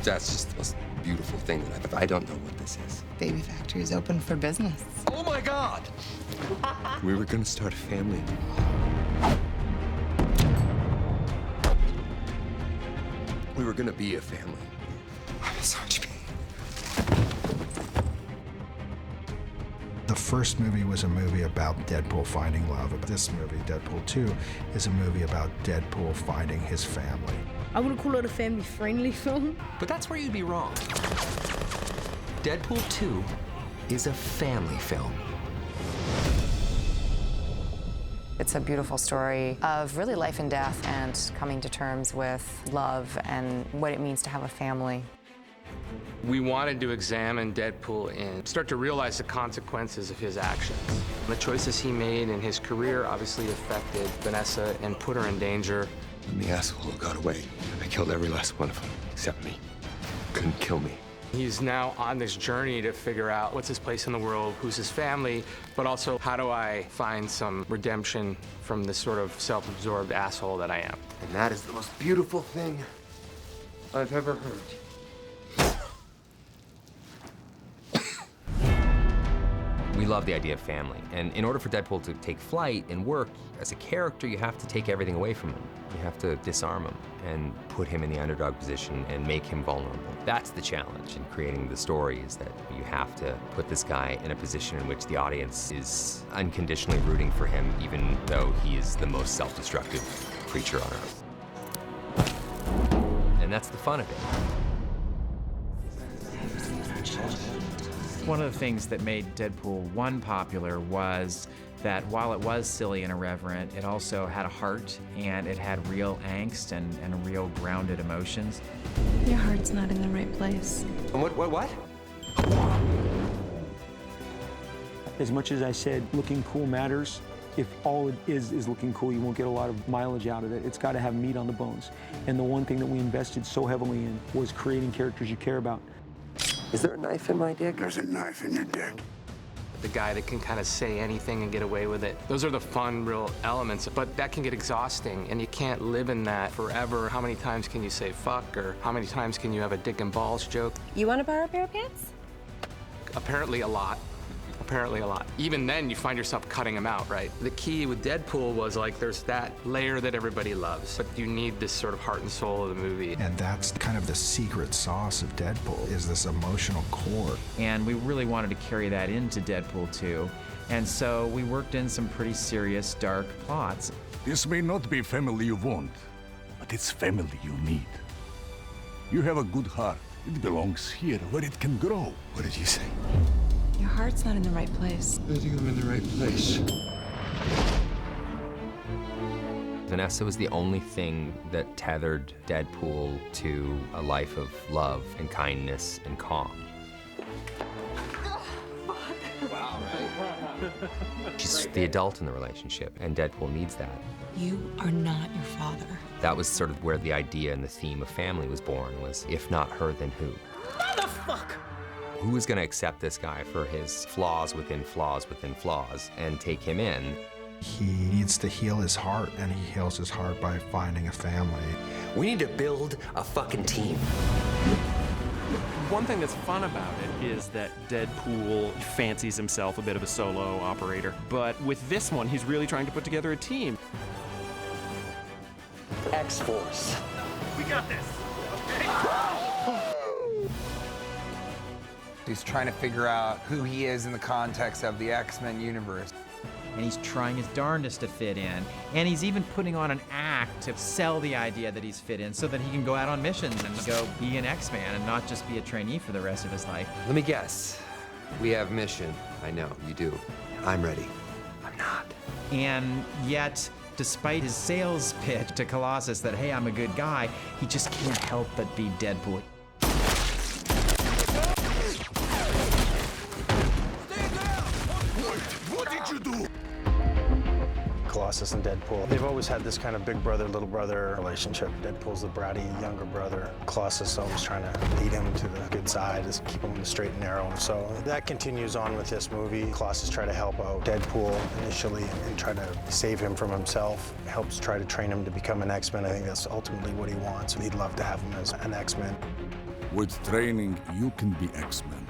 That's just the most beautiful thing that I don't know what this is. Baby Factory is open for business. Oh my God! We were gonna start a family. We were gonna be a family. I'm in so much pain. The first movie was a movie about Deadpool finding love. This movie, Deadpool 2, is a movie about Deadpool finding his family. I wouldn't call it a family-friendly film. But that's where you'd be wrong. Deadpool 2 is a family film. It's a beautiful story of really life and death and coming to terms with love and what it means to have a family. We wanted to examine Deadpool and start to realize the consequences of his actions. The choices he made in his career obviously affected Vanessa and put her in danger. I'm the asshole who got away. I killed every last one of them, except me. Couldn't kill me. He's now on this journey to figure out what's his place in the world, who's his family, but also how do I find some redemption from this sort of self-absorbed asshole that I am. And that is the most beautiful thing I've ever heard. We love the idea of family, and in order for Deadpool to take flight and work as a character, you have to take everything away from him. You have to disarm him and put him in the underdog position and make him vulnerable. That's the challenge in creating the story, is that you have to put this guy in a position in which the audience is unconditionally rooting for him, even though he is the most self-destructive creature on Earth. And that's the fun of it. One of the things that made Deadpool 1 popular was that while it was silly and irreverent, it also had a heart, and it had real angst and real grounded emotions. Your heart's not in the right place. What? As much as I said looking cool matters, if all it is looking cool, you won't get a lot of mileage out of it. It's got to have meat on the bones. And the one thing that we invested so heavily in was creating characters you care about. Is there a knife in my dick? There's a knife in your dick. The guy that can kind of say anything and get away with it. Those are the fun, real elements, but that can get exhausting, and you can't live in that forever. How many times can you say fuck, or how many times can you have a dick and balls joke? You want to borrow a pair of pants? Apparently a lot. Apparently a lot. Even then, you find yourself cutting them out, right? The key with Deadpool was like, there's that layer that everybody loves, but you need this sort of heart and soul of the movie. And that's kind of the secret sauce of Deadpool, is this emotional core. And we really wanted to carry that into Deadpool 2. And so we worked in some pretty serious, dark plots. This may not be family you want, but it's family you need. You have a good heart. It belongs here, where it can grow. What did you say? Your heart's not in the right place. I think I'm in the right place. Vanessa was the only thing that tethered Deadpool to a life of love and kindness and calm. She's the adult in the relationship, and Deadpool needs that. You are not your father. That was sort of where the idea and the theme of family was born, was if not her, then who? Motherfucker! Who is gonna accept this guy for his flaws within flaws within flaws and take him in? He needs to heal his heart, and he heals his heart by finding a family. We need to build a fucking team. One thing that's fun about it is that Deadpool fancies himself a bit of a solo operator. But with this one, he's really trying to put together a team. X-Force. We got this, okay? He's trying to figure out who he is in the context of the X-Men universe. And he's trying his darndest to fit in. And he's even putting on an act to sell the idea that he's fit in so that he can go out on missions and go be an X-Man and not just be a trainee for the rest of his life. Let me guess. We have mission. I know, you do. I'm ready. I'm not. And yet, despite his sales pitch to Colossus that, hey, I'm a good guy, he just can't help but be Deadpool. What did you do? Colossus Colossus and Deadpool. They've always had this kind of big brother, little brother relationship. Deadpool's the bratty younger brother. Colossus always trying to lead him to the good side, is keep him on the straight and narrow. So that continues on with this movie. Colossus try to help out Deadpool initially and try to save him from himself. Helps try to train him to become an X-Men. I think that's ultimately what he wants. He'd love to have him as an X-Men. With training, you can be X-Men.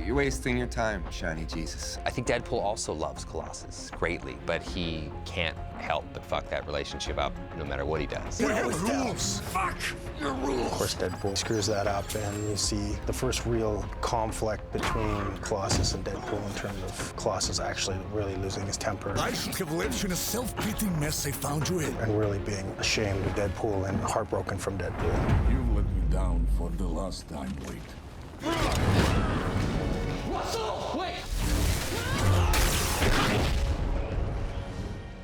You're wasting your time, Shiny Jesus. I think Deadpool also loves Colossus greatly, but he can't help but fuck that relationship up no matter what he does. You have rules. Fuck your rules. Of course, Deadpool screws that up, and you see the first real conflict between Colossus and Deadpool in terms of Colossus actually really losing his temper. I should have left you in a self-pitying mess I found you in. And really being ashamed of Deadpool and heartbroken from Deadpool. You've let me down for the last time, Blade.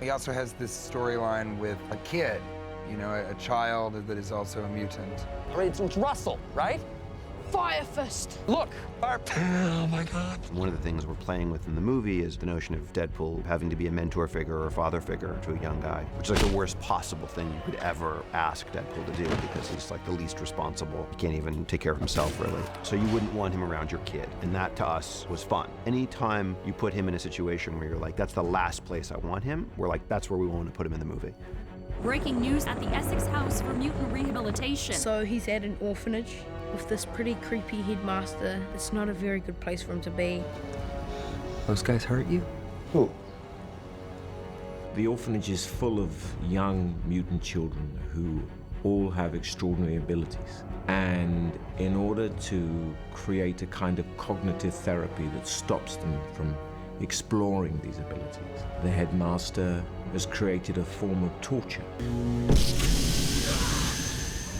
He also has this storyline with a kid, you know, a child that is also a mutant. It's Russell, right? Fire Fist. Look, our... Oh my God. One of the things we're playing with in the movie is the notion of Deadpool having to be a mentor figure or a father figure to a young guy, which is like the worst possible thing you could ever ask Deadpool to do because he's like the least responsible. He can't even take care of himself, really. So you wouldn't want him around your kid, and that to us was fun. Anytime you put him in a situation where you're like, that's the last place I want him, we're like, that's where we want to put him in the movie. Breaking news at the Essex House for Mutant Rehabilitation. So he's at an orphanage with this pretty creepy headmaster. It's not a very good place for him to be. Those guys hurt you? Who? The orphanage is full of young mutant children who all have extraordinary abilities. And in order to create a kind of cognitive therapy that stops them from exploring these abilities, the headmaster has created a form of torture.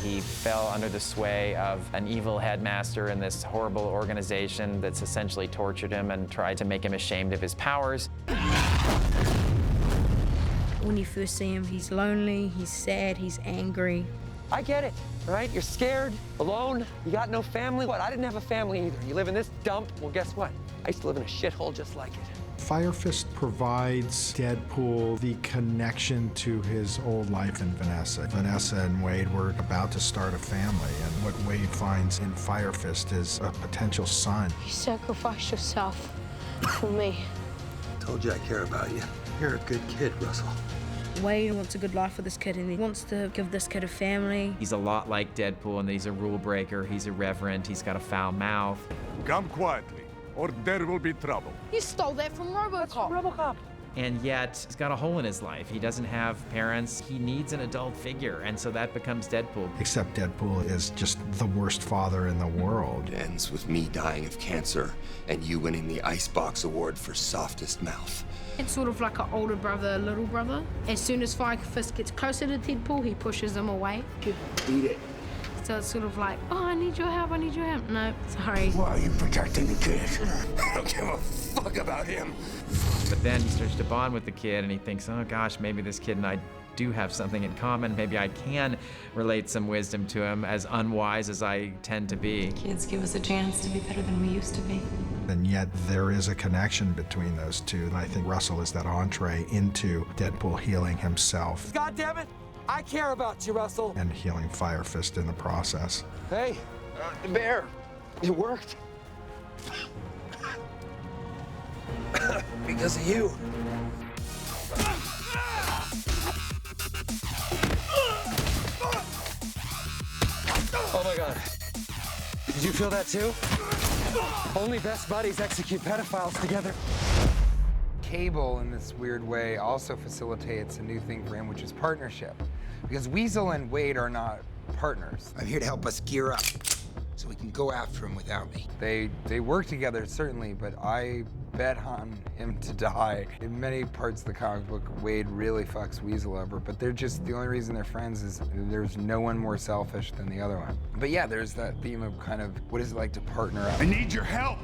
He fell under the sway of an evil headmaster in this horrible organization that's essentially tortured him and tried to make him ashamed of his powers. When you first see him, he's lonely, he's sad, he's angry. I get it, right? You're scared, alone, you got no family. What? I didn't have a family either. You live in this dump? Well, guess what? I used to live in a shithole just like it. Fire Fist provides Deadpool the connection to his old life in Vanessa. Vanessa and Wade were about to start a family, and what Wade finds in Fire Fist is a potential son. You sacrificed yourself for me. Told you I care about you. You're a good kid, Russell. Wade wants a good life for this kid, and he wants to give this kid a family. He's a lot like Deadpool in that he's a rule breaker, he's irreverent, he's got a foul mouth. Come quietly, or there will be trouble. You stole that from RoboCop. RoboCop. And yet, he's got a hole in his life. He doesn't have parents. He needs an adult figure, and so that becomes Deadpool. Except Deadpool is just the worst father in the world. It ends with me dying of cancer and you winning the Icebox Award for softest mouth. It's sort of like an older brother, little brother. As soon as Fire Fist gets closer to Deadpool, he pushes him away. Beat it. So it's sort of like, oh, I need your help, I need your help. No, sorry. Why are you protecting the kid? I don't give a fuck about him. But then he starts to bond with the kid, and he thinks, oh gosh, maybe this kid and I do have something in common. Maybe I can relate some wisdom to him, as unwise as I tend to be. Kids give us a chance to be better than we used to be. And yet there is a connection between those two. And I think Russell is that entree into Deadpool healing himself. God damn it! I care about you, Russell. And healing Fire Fist in the process. Hey, the bear. It worked. Because of you. Oh my God. Did you feel that too? Only best buddies execute pedophiles together. Cable, in this weird way, also facilitates a new thing for him, which is partnership. Because Weasel and Wade are not partners. I'm here to help us gear up so we can go after him without me. They work together, certainly, but I bet on him to die. In many parts of the comic book, Wade really fucks Weasel over, but they're just, the only reason they're friends is there's no one more selfish than the other one. But yeah, there's that theme of kind of, what is it like to partner up? I need your help!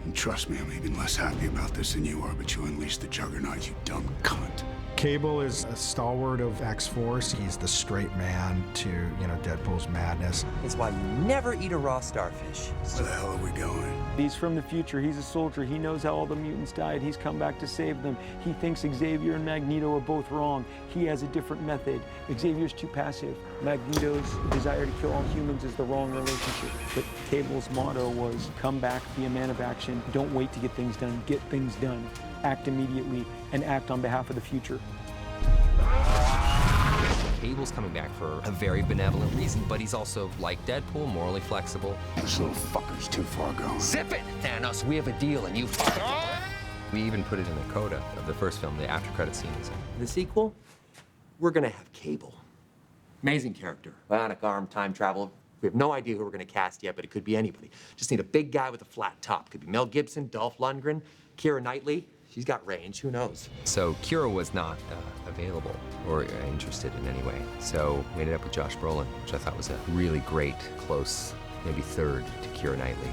And trust me, I'm even less happy about this than you are, but you unleashed the Juggernaut, you dumb cunt. Cable is a stalwart of X-Force. He's the straight man to, Deadpool's madness. It's why you never eat a raw starfish. Where the hell are we going? He's from the future. He's a soldier. He knows how all the mutants died. He's come back to save them. He thinks Xavier and Magneto are both wrong. He has a different method. Xavier's too passive. Magneto's desire to kill all humans is the wrong relationship. But Cable's motto was, come back, be a man of action. Don't wait to get things done. Get things done. Act immediately and act on behalf of the future. Cable's coming back for a very benevolent reason, but he's also, like Deadpool, morally flexible. This little fucker's too far gone. Zip it, Thanos. We have a deal, and you fuck it. We even put it in the coda of the first film, the after credit scene is in. The sequel, we're gonna have Cable. Amazing character. Bionic arm, time travel. We have no idea who we're gonna cast yet, but it could be anybody. Just need a big guy with a flat top. Could be Mel Gibson, Dolph Lundgren, Keira Knightley. She's got range, who knows? So Keira was not available or interested in any way. So we ended up with Josh Brolin, which I thought was a really great, close, maybe third to Keira Knightley.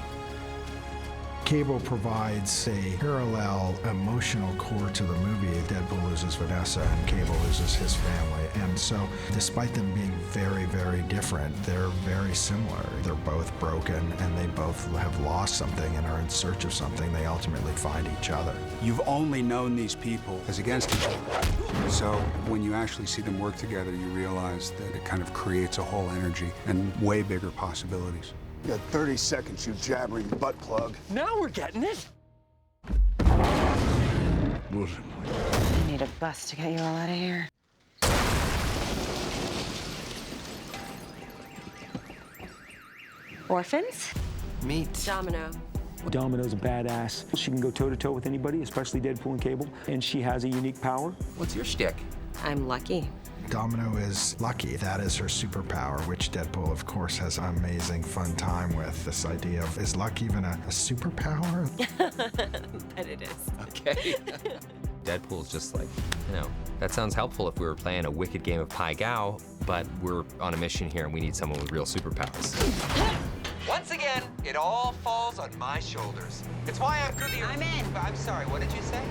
Cable provides a parallel emotional core to the movie. Deadpool loses Vanessa and Cable loses his family. And so, despite them being very, very different, they're very similar. They're both broken and they both have lost something and are in search of something. They ultimately find each other. You've only known these people as against each other. So when you actually see them work together, you realize that it kind of creates a whole energy and way bigger possibilities. You got 30 seconds, you jabbering butt plug. Now we're getting it. Bosom. I need a bus to get you all out of here. Orphans? Meet Domino. Domino's a badass. She can go toe-to-toe with anybody, especially Deadpool and Cable, and she has a unique power. What's your shtick? I'm lucky. Domino is lucky. That is her superpower, which Deadpool, of course, has an amazing fun time with. This idea of, is luck even a superpower? But it is. Okay. Deadpool's just like, that sounds helpful if we were playing a wicked game of Pai Gow, but we're on a mission here and we need someone with real superpowers. Once again, it all falls on my shoulders. It's why I'm through the... I'm in. I'm sorry, what did you say?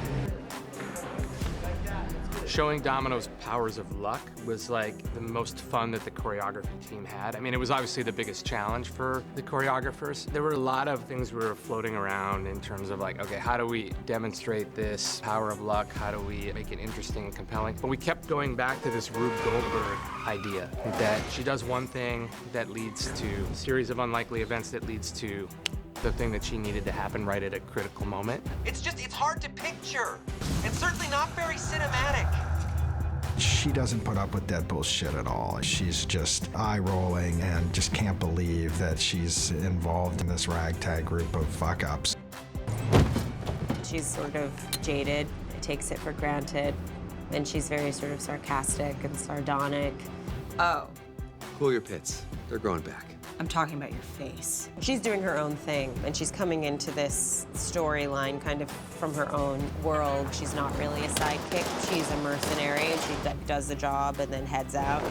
Showing Domino's powers of luck was like the most fun that the choreography team had. I mean, it was obviously the biggest challenge for the choreographers. There were a lot of things we were floating around in terms of like, okay, how do we demonstrate this power of luck? How do we make it interesting and compelling? But we kept going back to this Rube Goldberg idea that she does one thing that leads to a series of unlikely events that leads to the thing that she needed to happen right at a critical moment. It's hard to picture, and certainly not very cinematic. She doesn't put up with Deadpool's shit at all. She's just eye-rolling and just can't believe that she's involved in this ragtag group of fuck-ups. She's sort of jaded, takes it for granted, and she's very sort of sarcastic and sardonic. Oh, Cool your pits. They're growing back. I'm talking about your face. She's doing her own thing, and she's coming into this storyline kind of from her own world. She's not really a sidekick. She's a mercenary, and she does the job and then heads out.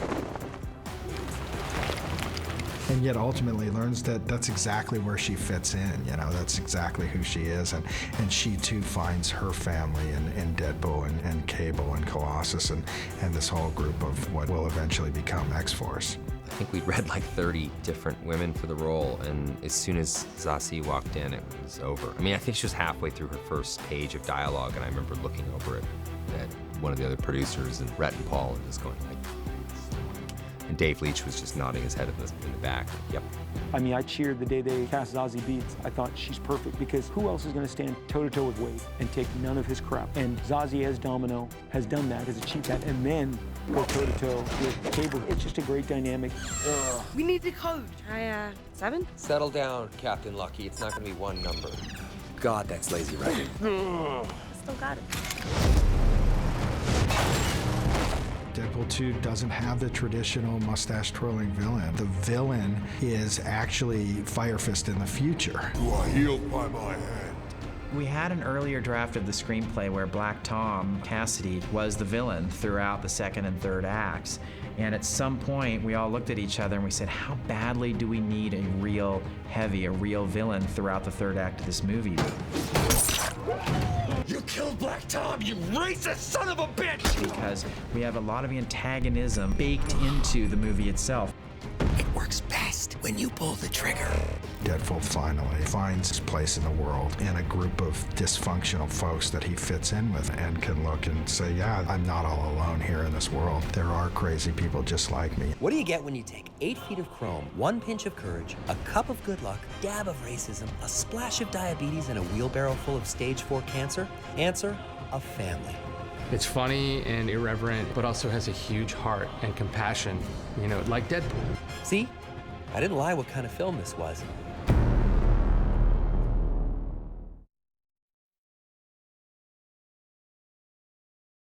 And yet ultimately learns that that's exactly where she fits in, you know, that's exactly who she is. And she too finds her family in Deadpool and Cable and Colossus and this whole group of what will eventually become X-Force. I think we'd read like 30 different women for the role, and as soon as Zazie walked in, it was over. I mean, I think she was halfway through her first page of dialogue, and I remember looking over it at one of the other producers, and Rhett and Paul, and just going like, and Dave Leitch was just nodding his head in the back. Yep. I mean, I cheered the day they cast Zazie Beetz. I thought she's perfect because who else is going to stand toe-to-toe with Wade and take none of his crap? And Zazie as Domino has done that, as a cheap hat, and then go toe-to-toe with Cable. It's just a great dynamic. We need the code. Try 7? Settle down, Captain Lucky. It's not going to be one number. God, that's lazy writing. Still got it. Deadpool 2 doesn't have the traditional mustache-twirling villain. The villain is actually Fire Fist in the future. You are healed by my hand. We had an earlier draft of the screenplay where Black Tom Cassidy was the villain throughout the second and third acts. And at some point, we all looked at each other and we said, how badly do we need a real heavy, a real villain throughout the third act of this movie? You killed Black Tom, you racist son of a bitch! Because we have a lot of antagonism baked into the movie itself. It works best when you pull the trigger. Deadpool finally finds his place in the world in a group of dysfunctional folks that he fits in with and can look and say, yeah, I'm not all alone here in this world. There are crazy people just like me. What do you get when you take 8 feet of chrome, 1 pinch of courage, a cup of good luck, dab of racism, a splash of diabetes, and a wheelbarrow full of stage 4 cancer? Answer, a family. It's funny and irreverent, but also has a huge heart and compassion, you know, like Deadpool. See? I didn't lie what kind of film this was.